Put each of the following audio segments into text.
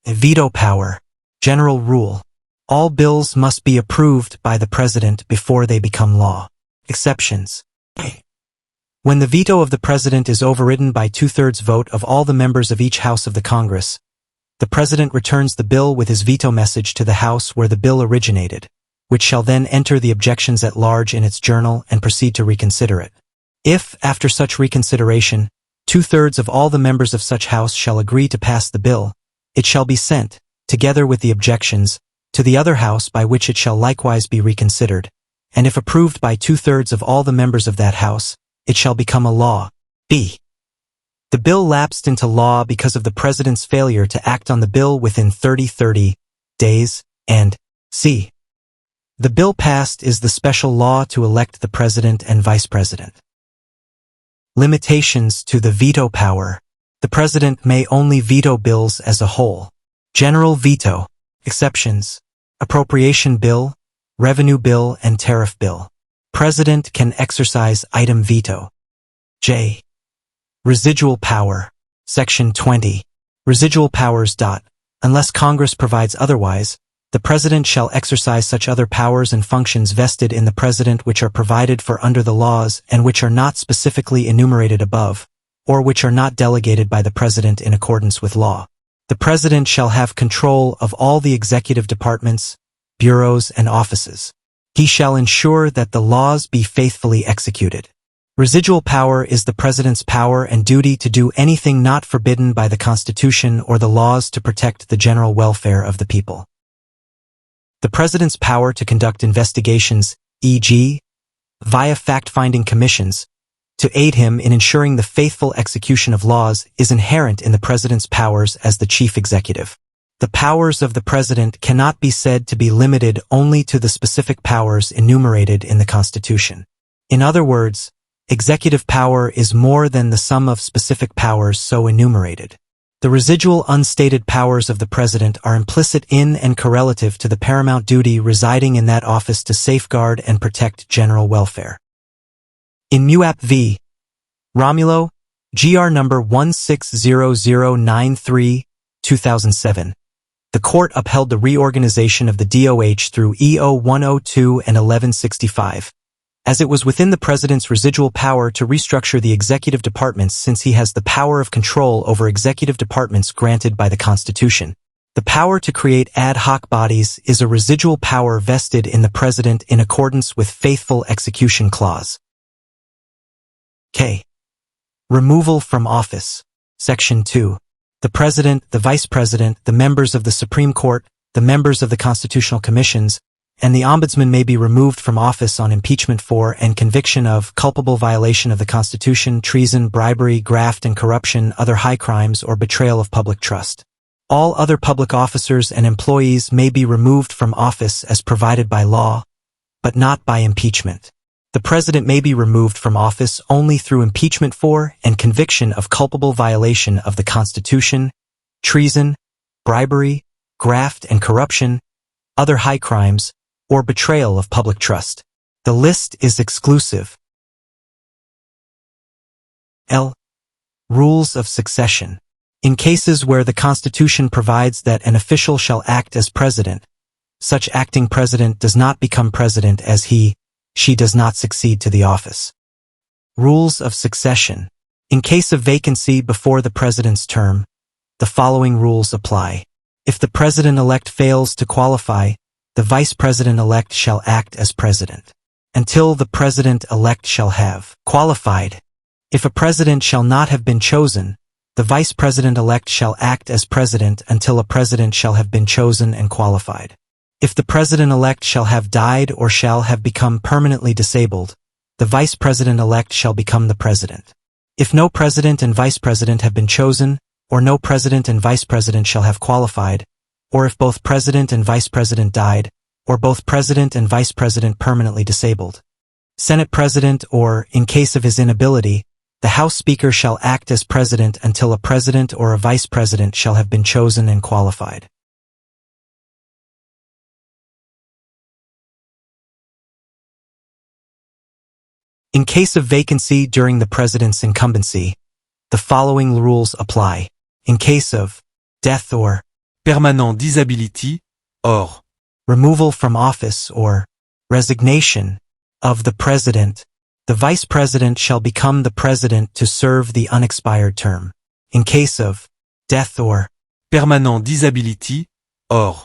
Veto Power. General rule. All bills must be approved by the President before they become law. Exceptions. When the veto of the President is overridden by 2/3 vote of all the members of each House of the Congress, the President returns the bill with his veto message to the House where the bill originated, which shall then enter the objections at large in its journal and proceed to reconsider it. If, after such reconsideration, 2/3 of all the members of such House shall agree to pass the bill, it shall be sent, together with the objections, to the other House by which it shall likewise be reconsidered, and if approved by 2/3 of all the members of that House, it shall become a law. B. The bill lapsed into law because of the President's failure to act on the bill within 30 days, and C. The bill passed is the special law to elect the President and Vice President. Limitations to the veto power. The President may only veto bills as a whole. General veto. Exceptions. Appropriation bill, revenue bill, and tariff bill. President can exercise item veto. J. Residual power. Section 20. Residual powers. Unless Congress provides otherwise, the President shall exercise such other powers and functions vested in the President which are provided for under the laws and which are not specifically enumerated above, or which are not delegated by the President in accordance with law. The President shall have control of all the executive departments, bureaus, and offices. He shall ensure that the laws be faithfully executed. Residual power is the President's power and duty to do anything not forbidden by the Constitution or the laws to protect the general welfare of the people. The President's power to conduct investigations, e.g., via fact-finding commissions, to aid him in ensuring the faithful execution of laws is inherent in the President's powers as the chief executive. The powers of the President cannot be said to be limited only to the specific powers enumerated in the Constitution. In other words, executive power is more than the sum of specific powers so enumerated. The residual unstated powers of the President are implicit in and correlative to the paramount duty residing in that office to safeguard and protect general welfare. In MUAP v. Romulo, GR number 160093, 2007, the Court upheld the reorganization of the DOH through EO 102 and 1165, as it was within the President's residual power to restructure the executive departments since he has the power of control over executive departments granted by the Constitution. The power to create ad hoc bodies is a residual power vested in the President in accordance with Faithful Execution Clause. K. Removal from office. Section 2. The President, the Vice President, the members of the Supreme Court, the members of the Constitutional Commissions, and the Ombudsman may be removed from office on impeachment for and conviction of culpable violation of the Constitution, treason, bribery, graft and corruption, other high crimes, or betrayal of public trust. All other public officers and employees may be removed from office as provided by law, but not by impeachment. The President may be removed from office only through impeachment for and conviction of culpable violation of the Constitution, treason, bribery, graft and corruption, other high crimes, or betrayal of public trust. The list is exclusive. L. Rules of succession. In cases where the Constitution provides that an official shall act as President, such acting President does not become President as she does not succeed to the office. Rules of succession. In case of vacancy before the President's term, the following rules apply. If the President-elect fails to qualify, the Vice President-elect shall act as President until the President-elect shall have qualified. If a President shall not have been chosen, the Vice President-elect shall act as President until a President shall have been chosen and qualified. If the President-elect shall have died or shall have become permanently disabled, the Vice President-elect shall become the President. If no President and Vice President have been chosen, or no President and Vice President shall have qualified, or if both President and Vice President died, or both President and Vice President permanently disabled. Senate President or, in case of his inability, the House Speaker shall act as President until a President or a Vice President shall have been chosen and qualified. In case of vacancy during the President's incumbency, the following rules apply. In case of death or permanent disability, or removal from office or resignation of the president, the vice president shall become the president to serve the unexpired term. In case of death or permanent disability, or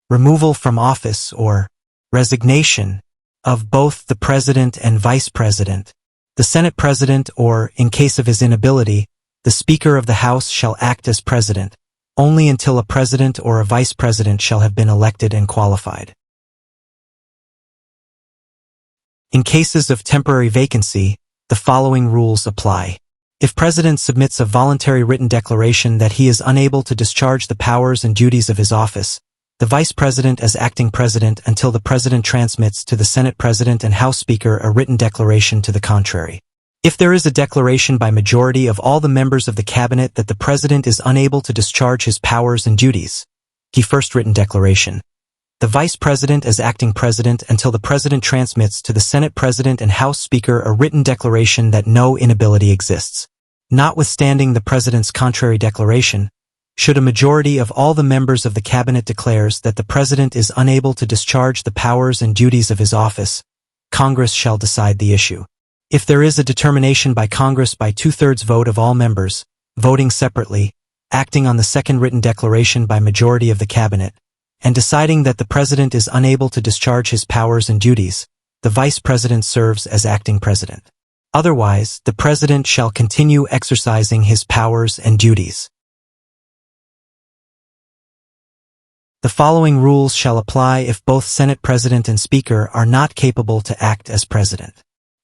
removal from office or resignation of both the president and vice president, the Senate president or, in case of his inability, the Speaker of the House shall act as president, only until a president or a vice president shall have been elected and qualified. In cases of temporary vacancy, the following rules apply. If President submits a voluntary written declaration that he is unable to discharge the powers and duties of his office, the Vice President as acting President until the President transmits to the Senate President and House Speaker a written declaration to the contrary. If there is a declaration by majority of all the members of the Cabinet that the President is unable to discharge his powers and duties, the first written declaration, the Vice President as acting President until the President transmits to the Senate President and House Speaker a written declaration that no inability exists. Notwithstanding the President's contrary declaration, should a majority of all the members of the Cabinet declares that the President is unable to discharge the powers and duties of his office, Congress shall decide the issue. If there is a determination by Congress by 2/3 vote of all members, voting separately, acting on the second written declaration by majority of the Cabinet, and deciding that the President is unable to discharge his powers and duties, the Vice President serves as acting President. Otherwise, the President shall continue exercising his powers and duties. The following rules shall apply if both Senate President and Speaker are not capable to act as President.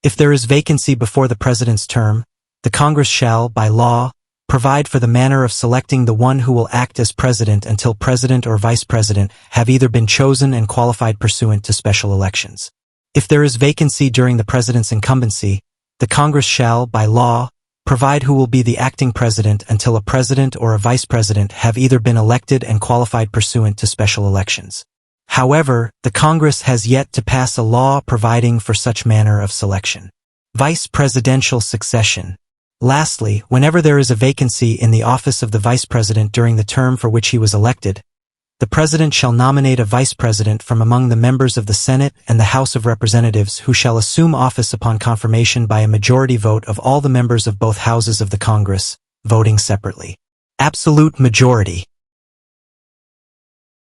If there is vacancy before the President's term, the Congress shall, by law, provide for the manner of selecting the one who will act as President until President or Vice President have either been chosen and qualified pursuant to special elections. If there is vacancy during the President's incumbency, the Congress shall, by law, provide who will be the acting President until a President or a Vice President have either been elected and qualified pursuant to special elections. However, the Congress has yet to pass a law providing for such manner of selection. Vice Presidential succession. Lastly, whenever there is a vacancy in the office of the Vice President during the term for which he was elected, the President shall nominate a Vice President from among the members of the Senate and the House of Representatives who shall assume office upon confirmation by a majority vote of all the members of both houses of the Congress, voting separately. Absolute majority.